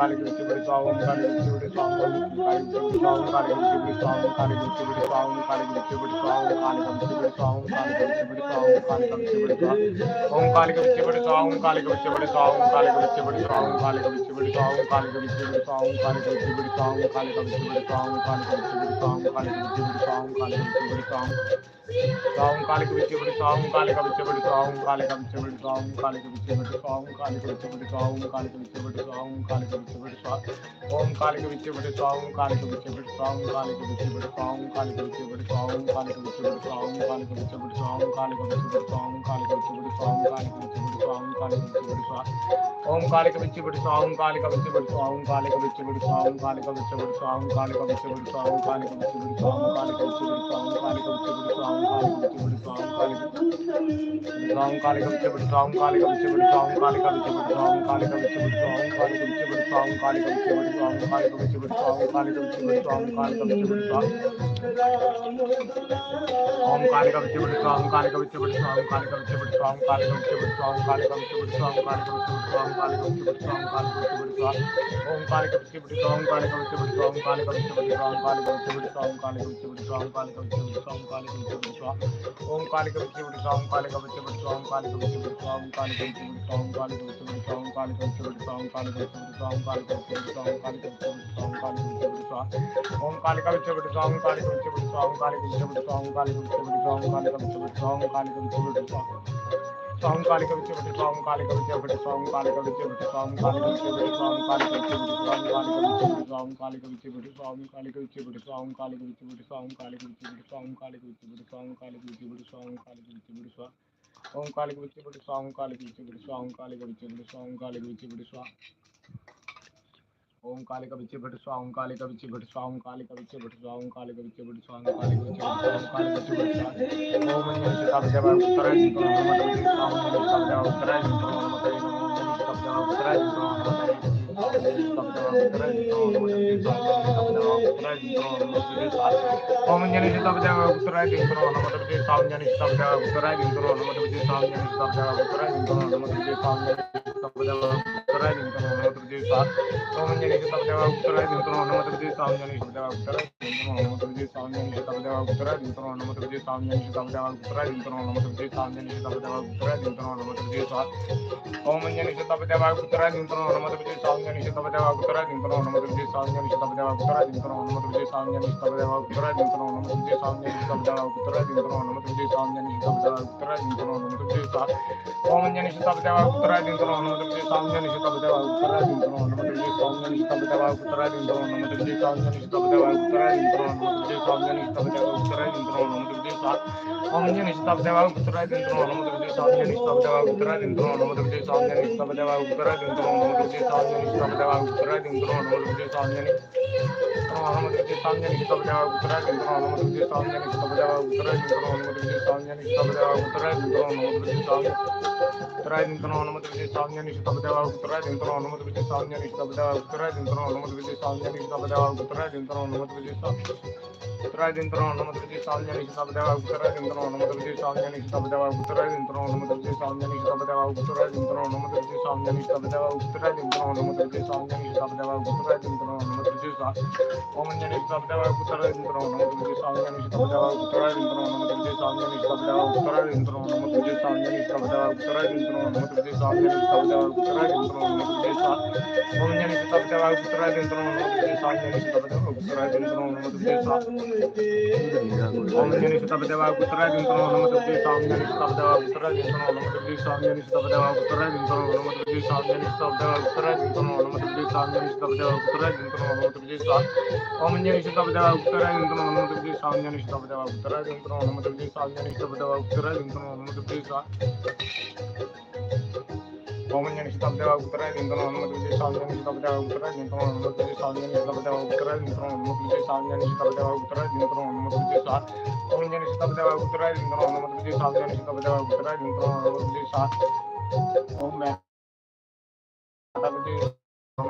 काली Gucci बड़ी स्वाम काली Gucci बड़ी स्वाम काली गुच्ची स्वाम काली गुच्ची बड़ी स्वाम काली गुच्ची बड़ी स्वाम काली गुच्ची बड़ी स्वाम काली गुच्ची बड़ी स्वाम काली गुच्ची बड़ी स्वाम काली गुच्ची बड़ी स्वाम ओम काली गुच्ची बड़ी स्वाम काली गुच्ची बड़ी स्वाम काली गुच्ची बड़ी स्वाम काली गुच्ची बड़ी स्वाम काली गुच्ची बड़ी स्वाम काली गुच्ची बड़ी स्वाम काली गुच्ची बड़ी स्वाम काली गुच्ची बड़ी स्वाम काली गुच्ची बड़ी स्वाम काली गुच्ची बड़ी स्वाम स्वाम काली गुच्ची बड़ी स्वाम काली गुच्ची बड़ी स्वाम काली गुच्ची बड़ी स्वाम काली गुच्ची बड़ी स्वाम काली गुच्ची बड़ी स्वाम काली गुच्ची बड़ी स्वाम काली गुच्ची बड़ी स्वाम ओम काली गुच्ची बड़ी स्वाम काली गुच्ची बड़ी स्वाम काली गुच्ची बड़ी स्वाम काली गुच्ची बड़ी स्वाम काली गुच्ची बड़ी स्वाम काली गुच्ची बड़ी स्वाम काली गुच्ची बड़ी स्वाम काली गुच्ची बड़ी स्वाम काली गुच्ची बड़ी स्वाम काली गुच्ची बड़ी स्वाम ओम काली गुच्ची बड़ी स्वाम काली गुच्ची बड़ी स्वाम काली गुच्ची बड़ी स्वाम काली गुच्ची बड़ी स्वाम काली गुच्ची बड़ी स्वाम काली गुच्ची बड़ी स्वाम काली गुच्ची बड़ी स्वाम काली गुच्ची बड़ी स्वाम काली गुच्ची बड़ी स्वाम काली गुच्ची बड़ी स्वाम काली गुच्ची बड़ी स्वाम काली गुच्ची बड़ी स्वाम काली गुच्ची बड़ी स्वाम काली गुच्ची बड़ी स्वाम काली गुच्ची बड़ी स्वाम काली गुच्ची बड़ी स्वाम काली गुच्ची बड़ी स्वाम काली गुच्ची बड़ी स्वाम ओम काली गुच्ची बड़ी स्वाम काली गुच्ची बड़ी स्वाम काली गुच्ची बड़ी स्वाम काली गुच्ची बड़ी स्वाम काली गुच्ची बड़ी स्वाम काली गुच्ची बड़ी स्वाम काली गुच्ची बड़ी स्वाम काली गुच्ची बड़ी स्वाम ओम काली गुच्ची बड़ी स्वाम काली गुच्ची बड़ी स्वाम काली गुच्ची बड़ी स्वाम काली गुच्ची बड़ी स्वाम काली गुच्ची बड़ी स्वाम काली गुच्ची बड़ी स्वाम काली गुच्ची बड़ी स्वाम ओम काली गुच्ची बड़ी स्वाम काली गुच्ची बड़ी स्वाम काली गुच्ची बड़ी स्वाम काली गुच्ची बड़ी स्वाम काली गुच्ची बड़ी स्वाम काली गुच्ची बड़ी स्वाम काली गुच्ची बड़ी स्वाम काली गुच्ची बड़ी स्वाम काली गुच्ची बड़ी स्वाम काली गुच्ची बड़ी स्वाम ओम काली गुच्ची बड़ी स्वाम काली गुच्ची बड़ी स्वाम काली गुच्ची बड़ी स्वाम काली गुच्ची बड़ी स्वाम काली गुच्ची बड़ी स्वाम काली गुच्ची बड़ी स्वाम स्वाम काली गुच्ची बड़ी स्वाम काली गुच्ची बड़ी स्वाम काली गुच्ची बड़ी स्वाम काली गुच्ची बड़ी स्वाम काली गुच्ची बड़ी स्वाम काली गुच्ची बड़ी स्वाम काली गुच्ची बड़ी स्वाम काली गुच्ची बड़ी स्वाम काली गुच्ची बड़ी स्वाम काली गुच्ची बड़ी स्वाम काली गुच्ची बड़ी स्वाम काली गुच्ची बड़ी स्वाम ओम काली गुच्ची बड़ी स्वाम काली गुच्ची बड़ी स्वाम काली गुच्ची बड़ी स्वाम काली गुच्ची बड़ी स्वाम ओम काली गुच्ची बड़ी स्वाम काली गुच्ची बड़ी स्वाम काली गुच्ची बड़ी स्वाम काली गुच्ची बड़ी स्वाम काली गुच्ची बड़ी स्वाम काली गुच्ची बड़ी स्वाम ओम मंजन से तब जब उत्तरायण जिनको हनुमत विधि स्वाम मंजन तब जब उत्तरायण जिनको हनुमत विधि तब जब उत्तरायण जिनको हनुमत विधि तब जब उत्तरायण जिनको हनुमत विधि तब जब उत्तरायण जिनको हनुमत विधि ओम मंजन से तब जब उत्तरायण जिनको हनुमत विधि स्वाम मंजन तब जब उत्तरायण जिनको हनुमत विधि स्वाम मंजन तब जब उत्तरायण जिनको हनुमत विधि स्वाम मंजन तब जब उत्तरायण जिनको हनुमत विधि स्वाम ओम मंजन से तब जब उत्तरायण जिनको हनुमत विधि स्वाम मंजन तब जब उत्तरायण जिनको हनुमत विधि स्वाम मंजन तब जब उत्तरायण जिनको हनुमत विधि स्वाम मंजन तब जब उत्तरायण जिनको हनुमत विधि स्वाम मंजन तब जब उत्तरायण जिनको हनुमत विधि स्वाम ओम मंजन से तब जब उत्तरायण जिनको हनुमत विधि स्वाम मंजन तब जब उत्तरायण जिनको हनुमत विधि स्वाम मंजन तब जब उत्तरायण जिनको हनुमत विधि स्वाम मंजन तब जब उत्तरायण जिनको हनुमत विधि स्वाम मंजन तब जब उत्तरायण जिनको हनुमत विधि स्वाम मंजन तब जब उत्तरायण जिनको हनुमत विधि स्वाम ओम मंजन से तब जब उत्तरायण जिनको हनुमत विधि स्वाम मंजन तब जब उत्तरायण जिनको हनुमत विधि स्वाम मंजन तब जब उत्तरायण जिनको हनुमत विधि स्वाम मंजन तब जब उत्तरायण जिनको हनुमत विधि स्वाम मंजन तब जब उत्तरायण जिनको हनुमत विधि स्वाम ओम मंजन से तब जब उत्तरायण जिनको हनुमत विधि स्वाम मंजन तब जब उत्तरायण जिनको हनुमत विधि स्वाम मंजन तब जब उत्तरायण जिनको हनुमत विधि स्वाम मंजन तब जब उत्तरायण जिनको हनुमत विधि स्वाम मंजन हनुमत विधि स्वाम मंजन तब जब उत्तरायण जिनको हनुमत विधि स्वाम मंजन तब जब उत्तरायण जिनको हनुमत विधि स्वाम मंजन तब जब उत्तरायण जिनको हनुमत विधि स्वाम उत्तरायण जिनको हनुमत विधि स्वाम मंजन तब जब उत्तरायण जिनको हनुमत विधि स्वाम मंजन तब जब उत्तरायण जिनको हनुमत विधि स्वाम मंजन तब जब उत्तरायण जिनको हनुमत विधि स्वाम उत्तरायण जिनको हनुमत विधि स्वाम मंजन तब जब उत्तरायण जिनको हनुमत विधि स्वाम मंजन तब जब उत्तरायण जिनको हनुमत विधि स्वाम मंजन तब जब उत्तरायण जिनको हनुमत विधि स्वाम मंजन तब जब उत्तरायण जिनको हनुमत विधि स्वाम मंजन तब जब उत्तरायण जिनको हनुमत विधि स्वाम ओम मंजन तब जब उत्तरायण जिनको हनुमत विधि स्वाम मंजन तब जब उत्तरायण जिनको हनुमत विधि स्वाम मंजन तब जब उत्तरायण जिनको हनुमत विधि स्वाम मंजन तब जब उत्तरायण जिनको हनुमत विधि स्वाम मंजन तब जब उत्तरायण जिनको हनुमत विधि स्वाम ओम मंजन तब जब उत्तरायण जिनको हनुमत विधि स्वाम मंजन तब जब उत्तरायण जिनको हनुमत विधि स्वाम ओम मंजन तब जब उत्तरायण जिनको हनुमत विधि स्वाम मंजन तब जब उत्तरायण जिनको हनुमत विधि स्वाम मंजन तब जब उत्तरायण जिनको हनुमत विधि स्वाम मंजन तब जब उत्तरायण जिनको हनुमत विधि स्वाम मंजन तब जब उत्तरायण जिनको हनुमत विधि स्वाम ओम मंजन तब जब उत्तरायण जिनको हनुमत विधि स्वाम मंजन तब जब उत्तरायण जिनको हनुमत विधि स्वाम मंजन तब जब उत्तरायण जिनको हनुमत विधि स्वाम ओम मंजन तब जब उत्तरायण जिनको हनुमत विधि स्वाम मंजन तब जब उत्तरायण जिनको हनुमत विधि स्वाम मंजन तब जब उत्तरायण जिनको हनुमत विधि स्वाम मंजन तब जब उत्तरायण जिनको हनुमत विधि स्वाम ओम मंजन तब जब उत्तरायण जिनको हनुमत विधि स्वाम मंजन तब जब उत्तरायण जिनको हनुमत विधि स्वाम ओम मैं Om